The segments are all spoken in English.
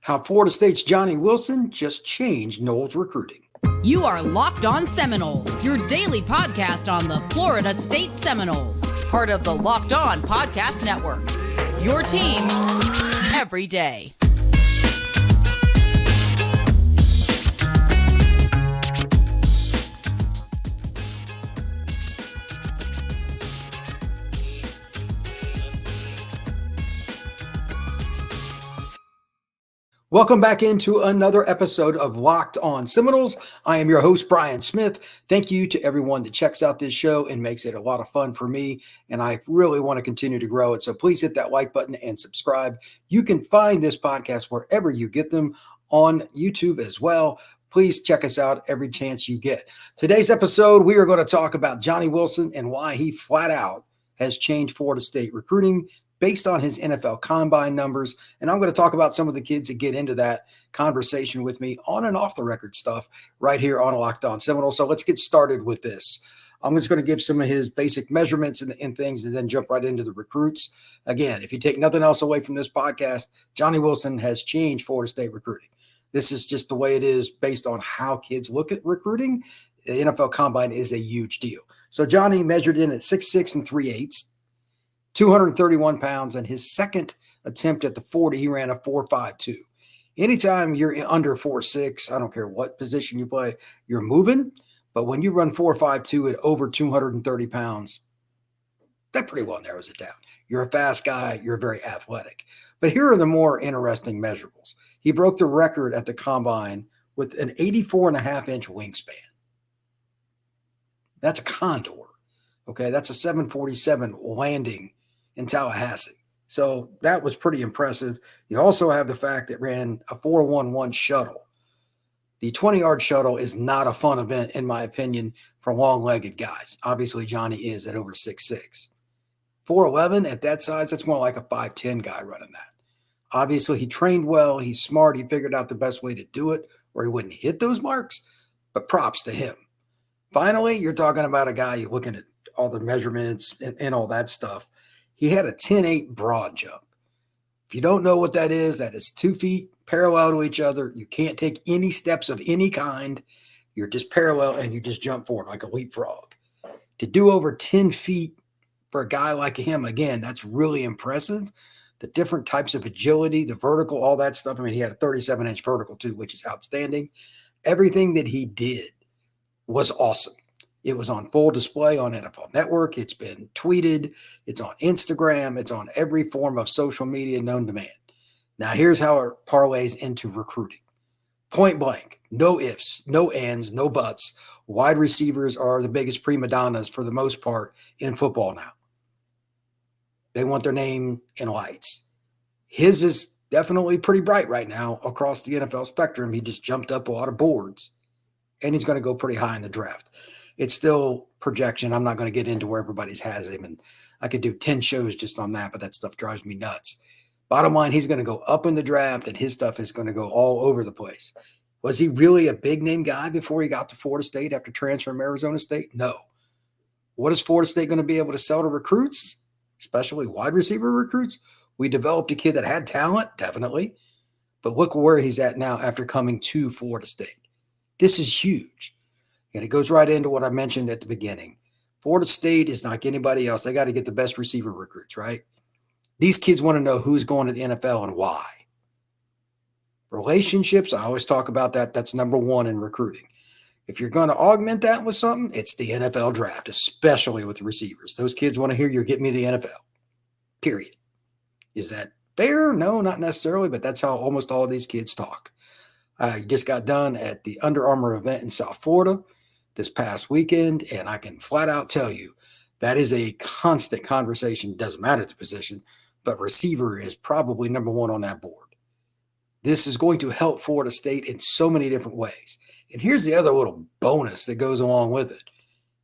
How Florida State's Johnny Wilson just changed Noles recruiting. You are Locked On Seminoles, your daily podcast on the Florida State Seminoles, part of the Locked On Podcast Network. Your team every day. Welcome back into another episode of Locked On Seminoles. I am your host, Brian Smith. Thank you to everyone that checks out this show and makes it a lot of fun for me. And I really want to continue to grow it. So please hit that like button and subscribe. You can find this podcast wherever you get them, on YouTube as well. Please check us out every chance you get. Today's episode, we are going to talk about Johnny Wilson and why he flat out has changed Florida State recruiting based on his NFL Combine numbers. And I'm going to talk about some of the kids that get into that conversation with me on and off the record stuff right here on Locked On Seminoles. So let's get started with this. I'm just going to give some of his basic measurements and things and then jump right into the recruits. Again, if you take nothing else away from this podcast, Johnny Wilson has changed Florida State recruiting. This is just the way it is based on how kids look at recruiting. The NFL Combine is a huge deal. So Johnny measured in at 6'6" and 3/8. 231 pounds, and his second attempt at the 40, he ran a 4.52. Anytime you're under 4.6, I don't care what position you play, you're moving. But when you run 4.52 at over 230 pounds, that pretty well narrows it down. You're a fast guy. You're very athletic. But here are the more interesting measurables. He broke the record at the Combine with an 84.5-inch wingspan. That's a condor. Okay, that's a 747 landing in Tallahassee. So that was pretty impressive. You also have the fact that ran a 4.11 shuttle. The 20-yard shuttle is not a fun event, in my opinion, for long-legged guys. Obviously, Johnny is at over 6'6". 4.11 at that size, that's more like a 5'10 guy running that. Obviously, he trained well. He's smart. He figured out the best way to do it or he wouldn't hit those marks, but props to him. Finally, you're talking about a guy, you're looking at all the measurements and all that stuff. He had a 10.8 broad jump. If you don't know what that is 2 feet parallel to each other. You can't take any steps of any kind. You're just parallel and you just jump forward like a leapfrog. To do over 10 feet for a guy like him, again, that's really impressive. The different types of agility, the vertical, all that stuff. I mean, he had a 37-inch vertical too, which is outstanding. Everything that he did was awesome. It was on full display on NFL Network. It's been tweeted. It's on Instagram. It's on every form of social media known to man. Now, here's how it parlays into recruiting. Point blank, no ifs, no ands, no buts. Wide receivers are the biggest prima donnas for the most part in football now. They want their name in lights. His is definitely pretty bright right now across the NFL spectrum. He just jumped up a lot of boards, and he's going to go pretty high in the draft. It's still projection. I'm not going to get into where everybody's has him, and I could do 10 shows just on that, but that stuff drives me nuts. Bottom line, he's going to go up in the draft, and his stuff is going to go all over the place. Was he really a big-name guy before he got to Florida State after transferring from Arizona State? No. What is Florida State going to be able to sell to recruits, especially wide receiver recruits? We developed a kid that had talent, definitely, but look where he's at now after coming to Florida State. This is huge. And it goes right into what I mentioned at the beginning. Florida State is not like anybody else. They got to get the best receiver recruits, right? These kids want to know who's going to the NFL and why. Relationships, I always talk about that. That's number one in recruiting. If you're going to augment that with something, it's the NFL draft, especially with the receivers. Those kids want to hear you're getting me the NFL, period. Is that fair? No, not necessarily, but that's how almost all of these kids talk. I just got done at the Under Armour event in South Florida this past weekend, and I can flat out tell you that is a constant conversation. Doesn't matter the position, but receiver is probably number one on that board. This is going to help Florida State in so many different ways. And here's the other little bonus that goes along with it.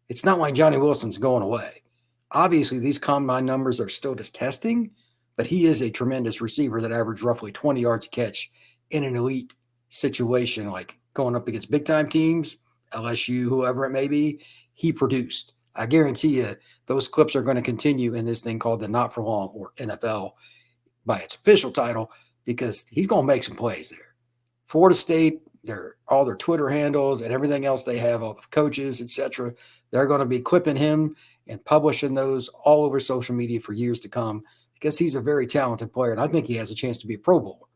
It's not like Johnny Wilson's going away. Obviously, these combine numbers are still just testing, but he is a tremendous receiver that averaged roughly 20 yards a catch in an elite situation, like going up against big-time teams, LSU, whoever it may be. He produced. I guarantee you those clips are going to continue in this thing called the Not For Long, or NFL by its official title, because he's going to make some plays there. Florida State, all their Twitter handles and everything else they have, all the coaches, etc., they're going to be clipping him and publishing those all over social media for years to come because he's a very talented player, and I think he has a chance to be a Pro Bowler.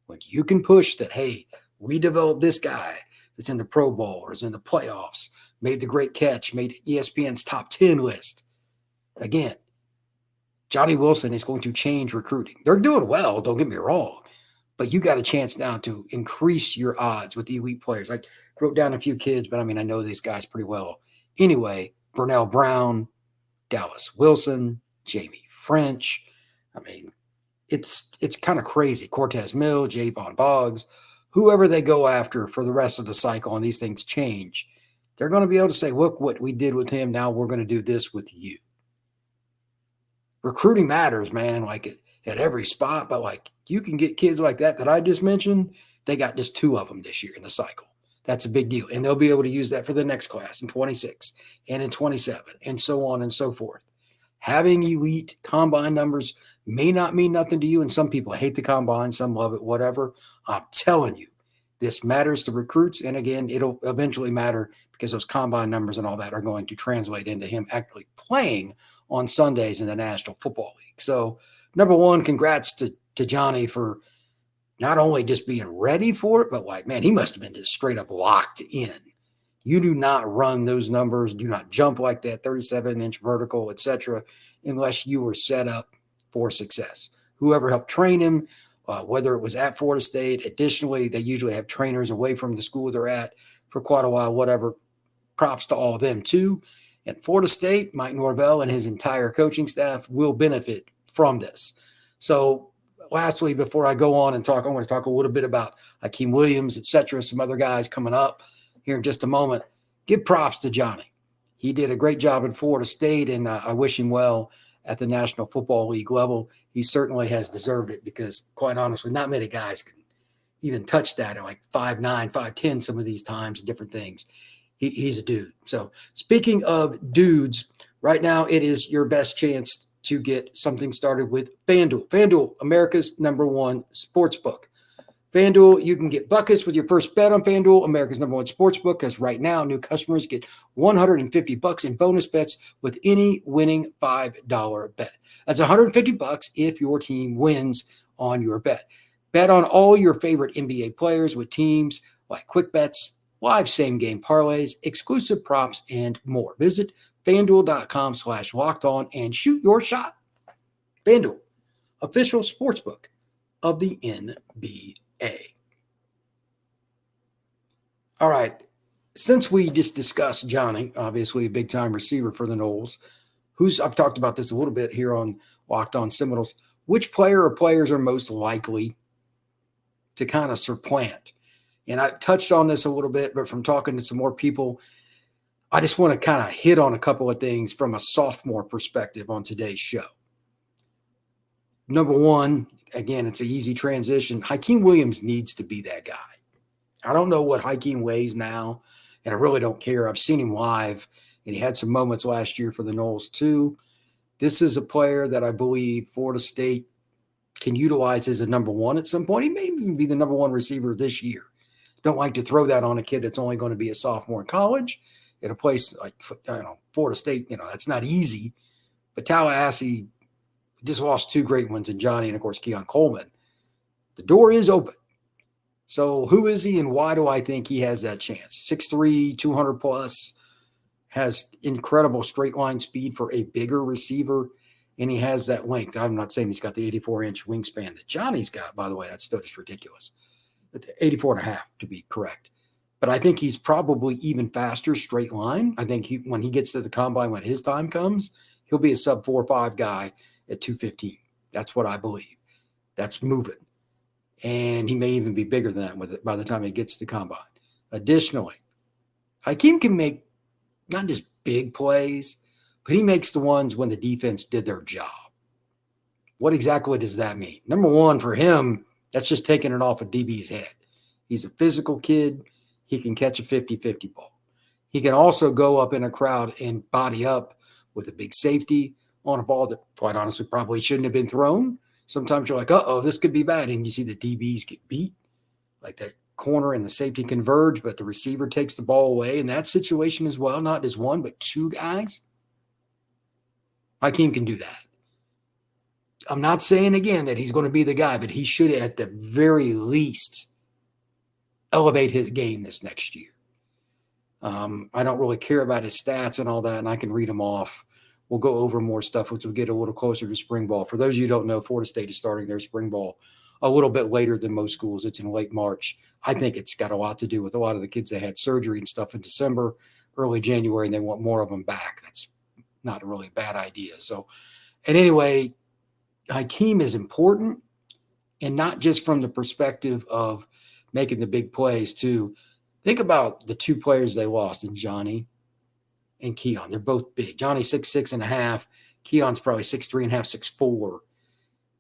When you can push that, hey, we developed this guy that's in the Pro Bowl or is in the playoffs, made the great catch, made ESPN's top 10 list. Again, Johnny Wilson is going to change recruiting. They're doing well, don't get me wrong, but you got a chance now to increase your odds with the elite players. I wrote down a few kids, but I mean, I know these guys pretty well. Anyway, Vernell Brown, Dallas Wilson, Jamie French. I mean, it's kind of crazy. Cortez Mill, Javon Boggs, whoever they go after for the rest of the cycle and these things change, they're going to be able to say, look what we did with him. Now we're going to do this with you. Recruiting matters, man, like at every spot, but like you can get kids like that I just mentioned. They got just 2 of them this year in the cycle. That's a big deal. And they'll be able to use that for the next class in 26 and in 27 and so on and so forth. Having elite combine numbers may not mean nothing to you. And some people hate the combine, some love it, whatever. I'm telling you, this matters to recruits. And again, it'll eventually matter because those combine numbers and all that are going to translate into him actually playing on Sundays in the National Football League. So, number one, congrats to Johnny for not only just being ready for it, but like, man, he must have been just straight up locked in. You do not run those numbers, do not jump like that, 37-inch vertical, etc., unless you were set up for success. Whoever helped train him, whether it was at Florida State, additionally, they usually have trainers away from the school they're at for quite a while, whatever. Props to all of them too. And Florida State, Mike Norvell and his entire coaching staff will benefit from this. So lastly, before I go on and talk, I want to talk a little bit about Hakeem Williams, etc., some other guys coming up here in just a moment. Give props to Johnny. He did a great job at Florida State, and I wish him well at the National Football League level. He certainly has deserved it because, quite honestly, not many guys can even touch that at like 5'9", 5'10", some of these times, different things. He's a dude. So speaking of dudes, right now it is your best chance to get something started with FanDuel. FanDuel, America's #1 sportsbook. FanDuel, you can get buckets with your first bet on FanDuel, America's #1 sportsbook, because right now new customers get $150 in bonus bets with any winning $5 bet. That's $150 if your team wins on your bet. Bet on all your favorite NBA players with teams like quick bets, live same-game parlays, exclusive props, and more. Visit FanDuel.com/lockedon and shoot your shot. FanDuel, official sportsbook of the NBA. All right. Since we just discussed Johnny, obviously a big-time receiver for the Noles, I've talked about this a little bit here on Locked On Seminoles, which player or players are most likely to kind of supplant? And I touched on this a little bit, but from talking to some more people, I just want to kind of hit on a couple of things from a sophomore perspective on today's show. Number one, again, it's an easy transition. Hakeem Williams needs to be that guy. I don't know what Hakeem weighs now, and I really don't care. I've seen him live, and he had some moments last year for the Noles too. This is a player that I believe Florida State can utilize as a number one at some point. He may even be the number one receiver this year. Don't like to throw that on a kid that's only going to be a sophomore in college at a place like Florida State. That's not easy. But Tallahassee just lost 2 great ones in Johnny and, of course, Keon Coleman. The door is open. So who is he and why do I think he has that chance? 6'3", 200 plus, has incredible straight line speed for a bigger receiver, and he has that length. I'm not saying he's got the 84-inch wingspan that Johnny's got, by the way. That's still just ridiculous. 84 and a half to be correct. But I think he's probably even faster straight line. I think when he gets to the combine, when his time comes, he'll be a sub 4.5 guy at 215. That's what I believe. That's moving. And he may even be bigger than that with it by the time he gets to the combine. Additionally, Hakeem can make not just big plays, but he makes the ones when the defense did their job. What exactly does that mean? Number one, for him, that's just taking it off a DB's head. He's a physical kid. He can catch a 50-50 ball. He can also go up in a crowd and body up with a big safety on a ball that, quite honestly, probably shouldn't have been thrown. sometimes you're like, uh-oh, this could be bad. And you see the DBs get beat, like that corner and the safety converge, but the receiver takes the ball away. In that situation as well, not just one, but two guys. Hakeem can do that. I'm not saying, again, that he's going to be the guy, but he should at the very least elevate his game this next year. I don't really care about his stats and all that, and I can read them off. We'll go over more stuff, which will get a little closer to spring ball. For those of you who don't know, Florida State is starting their spring ball a little bit later than most schools. It's in late March. I think it's got a lot to do with a lot of the kids that had surgery and stuff in December, early January, and they want more of them back. That's not a really bad idea. So, and anyway, Hakeem is important, and not just from the perspective of making the big plays too. Think about the two players they lost in Johnny and Keon. They're both big. Johnny's 6'6.5". Keon's probably 6'3.5", 6'4".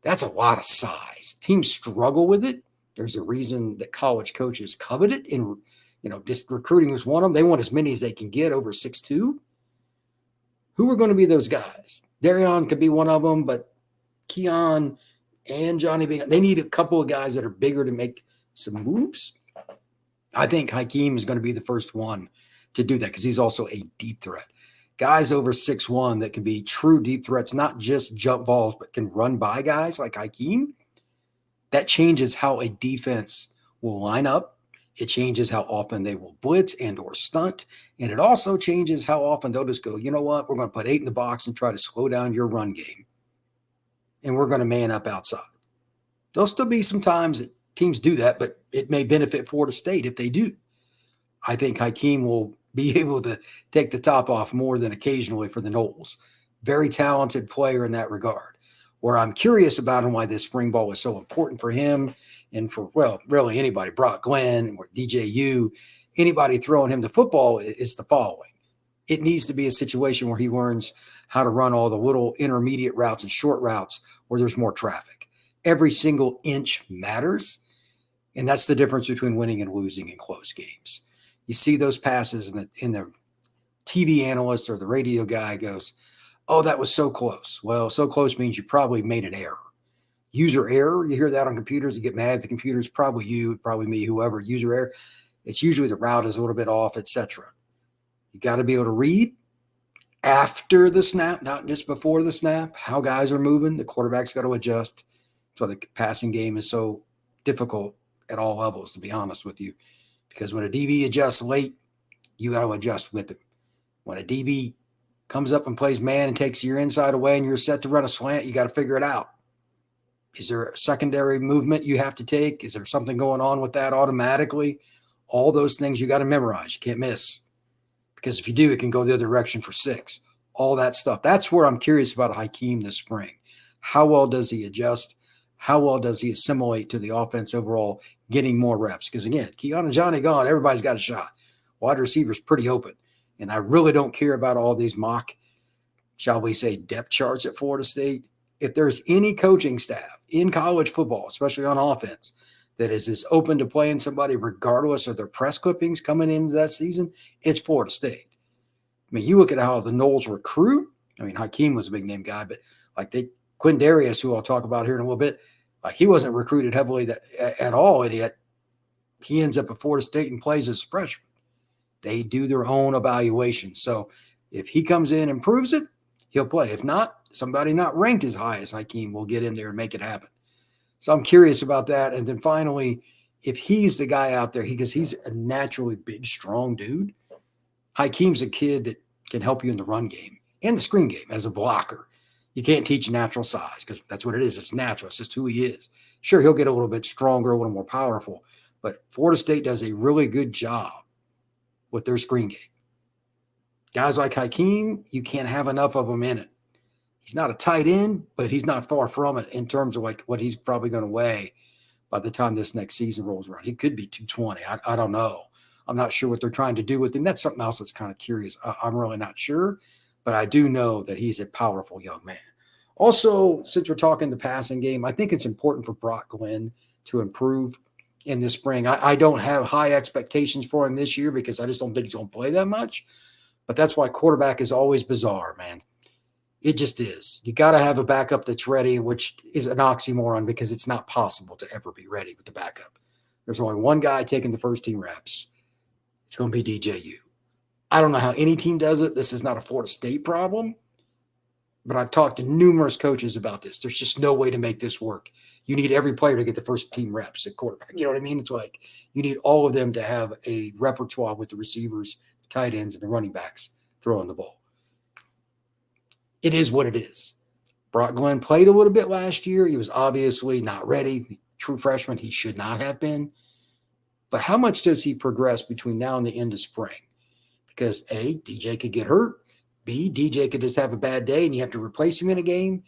That's a lot of size. Teams struggle with it. There's a reason that college coaches covet it. And, just recruiting is one of them. They want as many as they can get over 6'2". Who are going to be those guys? Darius could be one of them, but Keon and Johnny, they need a couple of guys that are bigger to make some moves. I think Hakeem is going to be the first one to do that because he's also a deep threat. Guys over 6'1" that can be true deep threats, not just jump balls, but can run by guys like Hakeem. That changes how a defense will line up. It changes how often they will blitz and or stunt. And it also changes how often they'll just go, you know what, we're going to put 8 in the box and try to slow down your run game. And we're going to man up outside. There'll still be some times that teams do that, but it may benefit Florida State if they do. I think Hakeem will be able to take the top off more than occasionally for the Noles. Very talented player in that regard. Where I'm curious about him, why this spring ball is so important for him and for, well, really anybody, Brock Glenn or DJU, anybody throwing him the football is the following. It needs to be a situation where he learns how to run all the little intermediate routes and short routes where there's more traffic. Every single inch matters. And that's the difference between winning and losing in close games. You see those passes in the TV analyst or the radio guy goes, oh, that was so close. Well, so close means you probably made an error. User error, you hear that on computers, you get mad at the computers, probably you, probably me, whoever, user error. It's usually the route is a little bit off, etc. You got to be able to read after the snap, not just before the snap, how guys are moving. The quarterback's got to adjust. So the passing game is so difficult at all levels, to be honest with you, because when a DB adjusts late, you got to adjust with him. When a DB comes up and plays man and takes your inside away and you're set to run a slant, you got to figure it out. Is there a secondary movement you have to take? Is there something going on with that automatically? All those things you got to memorize. You can't miss. Because if you do, it can go the other direction for 6. All that stuff. That's where I'm curious about Hakeem this spring. How well does he adjust? How well does he assimilate to the offense overall, getting more reps? Because, again, Keon and Johnny gone, everybody's got a shot. Wide receiver's pretty open. And I really don't care about all these mock, shall we say, depth charts at Florida State. If there's any coaching staff in college football, especially on offense, that is as open to playing somebody regardless of their press clippings coming into that season, it's Florida State. I mean, you look at how the Noles recruit. I mean, Hakeem was a big name guy, but like Quintin Darius, who I'll talk about here in a little bit, like he wasn't recruited heavily at all, and yet he ends up at Florida State and plays as a freshman. They do their own evaluation. So if he comes in and proves it, he'll play. If not, somebody not ranked as high as Hakeem will get in there and make it happen. So I'm curious about that. And then finally, if he's the guy out there, because he's a naturally big, strong dude, Hakeem's a kid that can help you in the run game and the screen game as a blocker. You can't teach natural size because that's what it is. It's natural. It's just who he is. Sure, he'll get a little bit stronger, a little more powerful, but Florida State does a really good job with their screen game. Guys like Hakeem, you can't have enough of them in it. He's not a tight end, but he's not far from it in terms of like what he's probably going to weigh by the time this next season rolls around. He could be 220. I don't know. I'm not sure what they're trying to do with him. That's something else that's kind of curious. I'm really not sure, but I do know that he's a powerful young man. Also, since we're talking the passing game, I think it's important for Brock Glenn to improve in this spring. I don't have high expectations for him this year because I just don't think he's going to play that much. But that's why quarterback is always bizarre, man. It just is. You got to have a backup that's ready, which is an oxymoron because it's not possible to ever be ready with the backup. There's only one guy taking the first team reps. It's going to be DJU. I don't know how any team does it. This is not a Florida State problem, but I've talked to numerous coaches about this. There's just no way to make this work. You need every player to get the first team reps at quarterback. You know what I mean? It's like you need all of them to have a repertoire with the receivers, the tight ends, and the running backs throwing the ball. It is what it is. Brock Glenn played a little bit last year. He was obviously not ready. True freshman, he should not have been. But how much does he progress between now and the end of spring? Because A, DJ could get hurt. B, DJ could just have a bad day and you have to replace him in a game.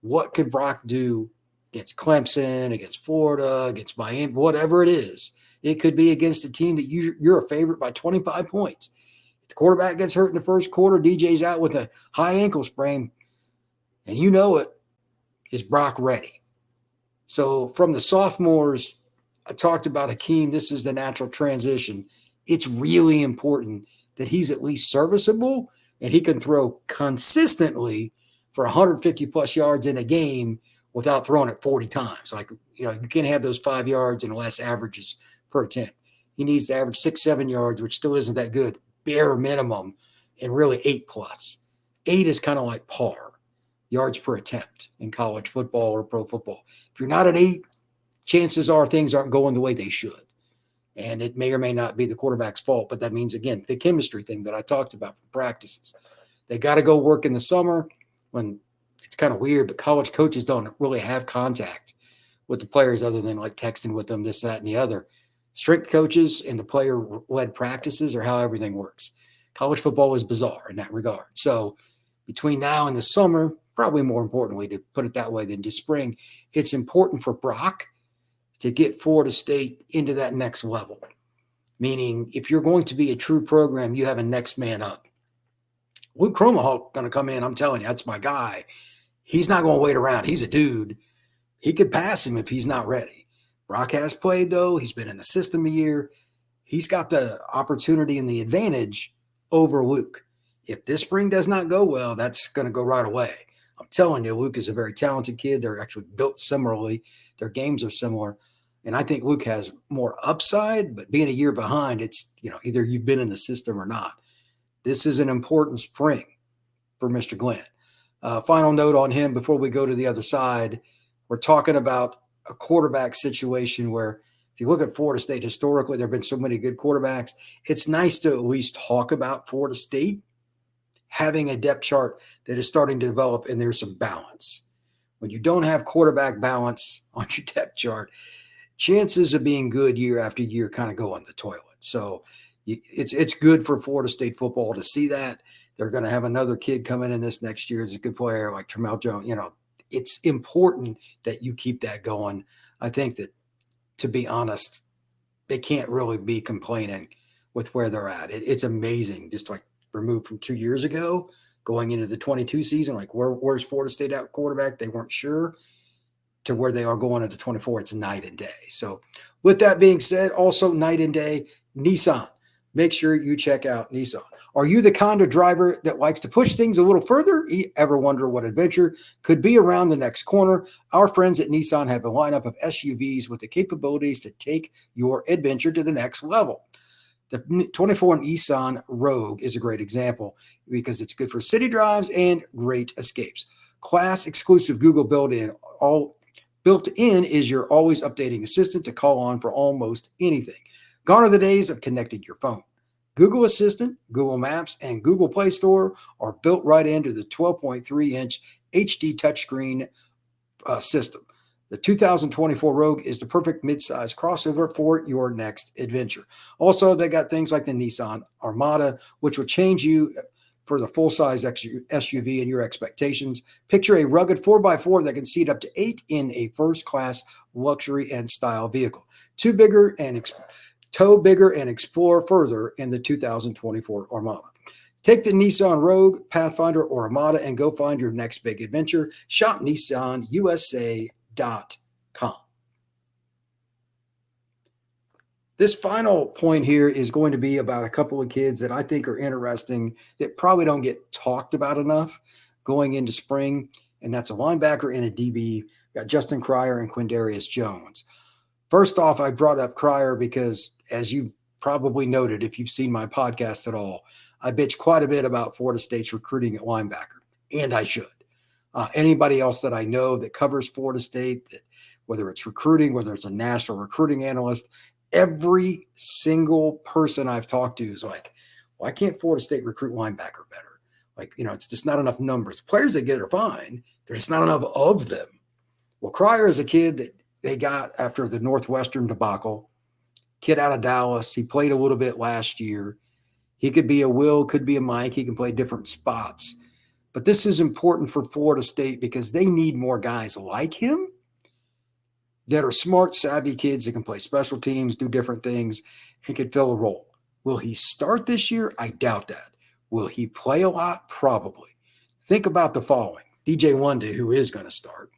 What could Brock do against Clemson, against Florida, against Miami, whatever it is? It could be against a team that you're a favorite by 25 points. If the quarterback gets hurt in the first quarter, DJ's out with a high ankle sprain, and you know it, is Brock ready? So from the sophomores, I talked about Hakeem. This is the natural transition. It's really important that he's at least serviceable and he can throw consistently for 150-plus yards in a game without throwing it 40 times. Like, you can't have those 5 yards and less averages per attempt. He needs to average 6-7 yards, which still isn't that good, bare minimum, and really 8+. 8 is kind of like par, yards per attempt in college football or pro football. If you're not at 8, chances are things aren't going the way they should. And it may or may not be the quarterback's fault, but that means, again, the chemistry thing that I talked about from practices. They got to go work in the summer when it's kind of weird, but college coaches don't really have contact with the players other than like texting with them, this, that, and the other. Strength coaches and the player-led practices are how everything works. College football is bizarre in that regard. So between now and the summer, probably more importantly, to put it that way than just spring, it's important for Brock to get Florida State into that next level. Meaning, if you're going to be a true program, you have a next man up. Luke Cromahawk going to come in. I'm telling you, that's my guy. He's not going to wait around. He's a dude. He could pass him if he's not ready. Brock has played, though. He's been in the system a year. He's got the opportunity and the advantage over Luke. If this spring does not go well, that's going to go right away. I'm telling you, Luke is a very talented kid. They're actually built similarly. Their games are similar. And I think Luke has more upside, but being a year behind, it's, either you've been in the system or not. This is an important spring for Mr. Glenn. Final note on him before we go to the other side. We're talking about a quarterback situation where if you look at Florida State historically, there have been so many good quarterbacks. It's nice to at least talk about Florida State having a depth chart that is starting to develop and there's some balance. When you don't have quarterback balance on your depth chart, chances of being good year after year kind of go on the toilet. So it's good for Florida State football to see that. They're going to have another kid coming in this next year as a good player like Tramel Jones. It's important that you keep that going. I think that, to be honest, they can't really be complaining with where they're at. It's amazing, just like removed from 2 years ago, going into the 22 season, like where's Florida State at quarterback? They weren't sure, to where they are going into 24. It's night and day. So with that being said, also night and day, Nissan. Make sure you check out Nissan. Are you the kind of driver that likes to push things a little further? Ever wonder what adventure could be around the next corner? Our friends at Nissan have a lineup of SUVs with the capabilities to take your adventure to the next level. The 24 Nissan Rogue is a great example because it's good for city drives and great escapes. Class exclusive Google built-in is your always updating assistant to call on for almost anything. Gone are the days of connecting your phone. Google Assistant, Google Maps, and Google Play Store are built right into the 12.3-inch HD touchscreen system. The 2024 Rogue is the perfect midsize crossover for your next adventure. Also, they got things like the Nissan Armada, which will change you for the full-size SUV and your expectations. Picture a rugged 4x4 that can seat up to 8 in a first-class luxury and style vehicle. Tow bigger and explore further in the 2024 Armada. Take the Nissan Rogue, Pathfinder, or Armada and go find your next big adventure. Shop NissanUSA.com. This final point here is going to be about a couple of kids that I think are interesting that probably don't get talked about enough, going into spring, and that's a linebacker and a DB. Got Justin Cryer and Quindarius Jones. First off, I brought up Cryer because, as you probably noted, if you've seen my podcast at all, I bitch quite a bit about Florida State's recruiting at linebacker, and I should. Anybody else that I know that covers Florida State, that whether it's recruiting, whether it's a national recruiting analyst, every single person I've talked to is like, why can't Florida State recruit linebacker better? Like, it's just not enough numbers. Players they get are fine. There's not enough of them. Well, Cryer is a kid that they got after the Northwestern debacle. Kid out of Dallas. He played a little bit last year. He could be a Will, could be a Mike. He can play different spots. But this is important for Florida State because they need more guys like him that are smart, savvy kids that can play special teams, do different things, and can fill a role. Will he start this year? I doubt that. Will he play a lot? Probably. Think about the following. DJ Lundy, who is going to start,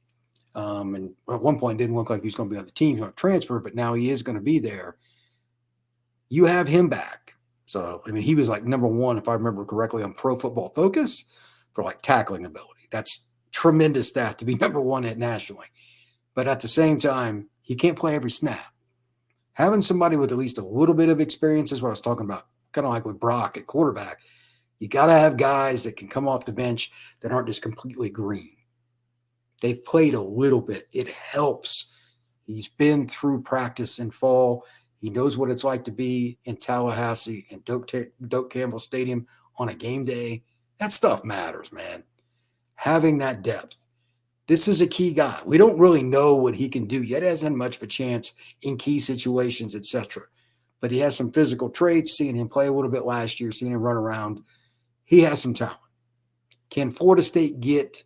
and at one point didn't look like he was going to be on the team, on transfer, but now he is going to be there. You have him back. So, he was like number one, if I remember correctly, on Pro Football Focus for like tackling ability. That's tremendous stat to be number one at nationally. But at the same time, he can't play every snap. Having somebody with at least a little bit of experience is what I was talking about, kind of like with Brock at quarterback. You got to have guys that can come off the bench that aren't just completely green. They've played a little bit. It helps. He's been through practice in fall. He knows what it's like to be in Tallahassee and Doak Campbell Stadium on a game day. That stuff matters, man. Having that depth. This is a key guy. We don't really know what he can do yet. He hasn't had much of a chance in key situations, etc. But he has some physical traits. Seeing him play a little bit last year, seeing him run around, he has some talent. Can Florida State get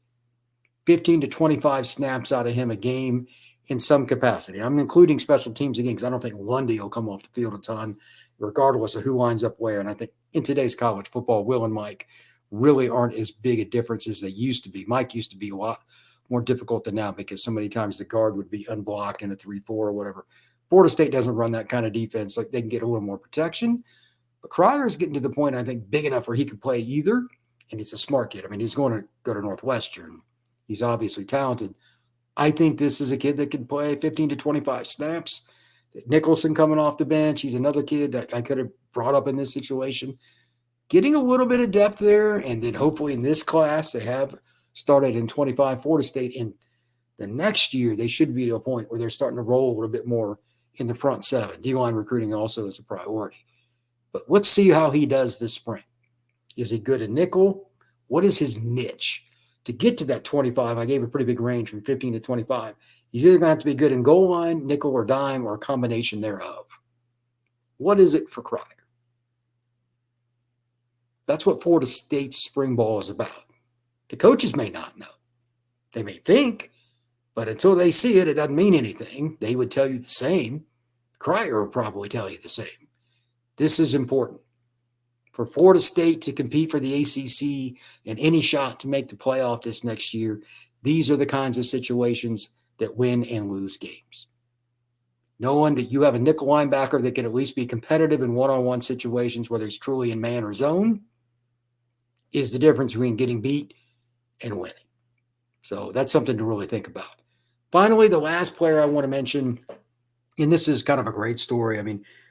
15 to 25 snaps out of him a game in some capacity? I'm including special teams again because I don't think Lundy will come off the field a ton, regardless of who lines up where. And I think in today's college football, Will and Mike really aren't as big a difference as they used to be. Mike used to be a lot more difficult than now because so many times the guard would be unblocked in a 3-4 or whatever. Florida State doesn't run that kind of defense. Like, they can get a little more protection. But Cryer is getting to the point, I think, big enough where he can play either, and he's a smart kid. He's going to go to Northwestern. He's obviously talented. I think this is a kid that can play 15 to 25 snaps. Nicholson coming off the bench, he's another kid that I could have brought up in this situation. Getting a little bit of depth there, and then hopefully in this class, they have started in 25 Florida State. In the next year, they should be to a point where they're starting to roll a little bit more in the front seven. D-line recruiting also is a priority. But let's see how he does this spring. Is he good at nickel? What is his niche? To get to that 25, I gave a pretty big range from 15 to 25. He's either going to have to be good in goal line, nickel, or dime, or a combination thereof. What is it for Cryer? That's what Florida State's spring ball is about. The coaches may not know. They may think, but until they see it, it doesn't mean anything. They would tell you the same. Cryer will probably tell you the same. This is important. For Florida State to compete for the ACC and any shot to make the playoff this next year, these are the kinds of situations that win and lose games. Knowing that you have a nickel linebacker that can at least be competitive in one-on-one situations, whether it's truly in man or zone, is the difference between getting beat and winning. So that's something to really think about. Finally, the last player I want to mention, and this is kind of a great story.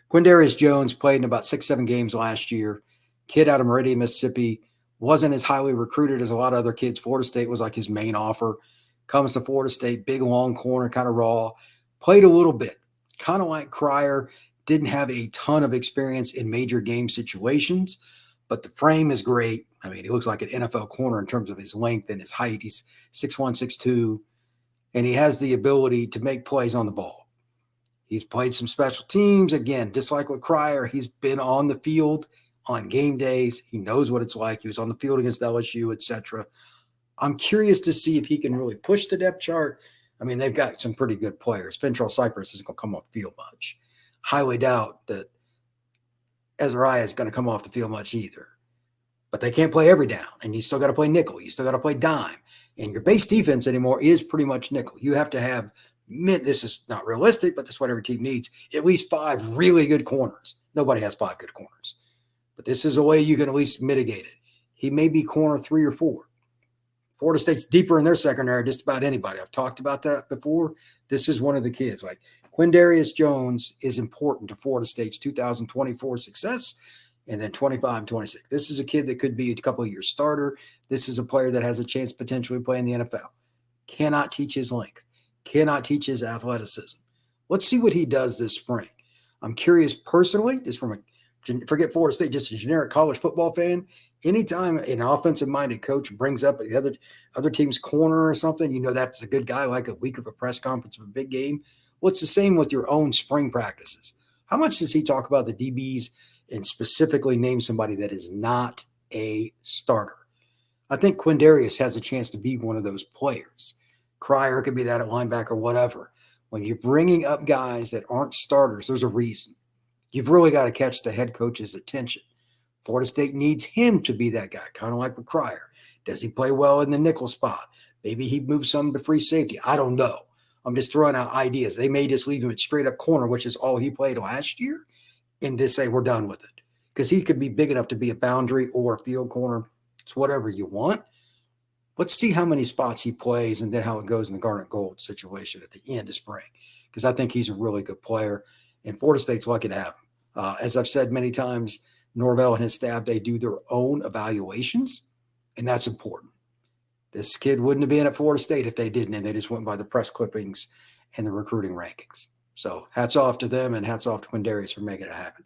Quindarius Jones played in about 6-7 games last year. Kid out of Meridian, Mississippi, wasn't as highly recruited as a lot of other kids. Florida State was like his main offer. Comes to Florida State, big long corner, kind of raw. Played a little bit, kind of like Cryer. Didn't have a ton of experience in major game situations, but the frame is great. He looks like an NFL corner in terms of his length and his height. He's 6'1", 6'2", and he has the ability to make plays on the ball. He's played some special teams. Again, just like with Cryer, he's been on the field on game days. He knows what it's like. He was on the field against LSU, etc. I'm curious to see if he can really push the depth chart. They've got some pretty good players. Fentrell Cypress isn't going to come off the field much. Highly doubt that Ezariah is going to come off the field much either. But they can't play every down, and you still got to play nickel. You still got to play dime. And your base defense anymore is pretty much nickel. You have to have, this is not realistic, but that's what every team needs, at least 5 really good corners. Nobody has 5 good corners. But this is a way you can at least mitigate it. He may be corner 3 or 4. Florida State's deeper in their secondary, just about anybody. I've talked about that before. This is one of the kids. Like Darius Jones is important to Florida State's 2024 success, and then 25 and 26. This is a kid that could be a couple of years starter. This is a player that has a chance potentially play in the NFL. Cannot teach his length. Cannot teach his athleticism. Let's see what he does this spring. I'm curious personally, just from forget Florida State, just a generic college football fan. Anytime an offensive-minded coach brings up the other team's corner or something, you know that's a good guy, like a week of a press conference of a big game. Well, it's the same with your own spring practices. How much does he talk about the DBs and specifically name somebody that is not a starter? I think Quindarius has a chance to be one of those players. Cryer could be that at linebacker, whatever. When you're bringing up guys that aren't starters, there's a reason. You've really got to catch the head coach's attention. Florida State needs him to be that guy, kind of like with Cryer. Does he play well in the nickel spot? Maybe he moves some to free safety. I don't know. I'm just throwing out ideas. They may just leave him at straight up corner, which is all he played last year, and just say we're done with it. Because he could be big enough to be a boundary or a field corner. It's whatever you want. Let's see how many spots he plays and then how it goes in the Garnet Gold situation at the end of spring. Because I think he's a really good player, and Florida State's lucky to have him. As I've said many times, Norvell and his staff, they do their own evaluations, and that's important. This kid wouldn't have been at Florida State if they didn't, and they just went by the press clippings and the recruiting rankings. So hats off to them, and hats off to Quindarius for making it happen.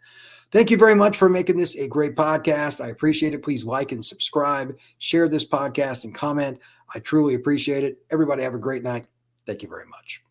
Thank you very much for making this a great podcast. I appreciate it. Please like and subscribe, share this podcast, and comment. I truly appreciate it. Everybody have a great night. Thank you very much.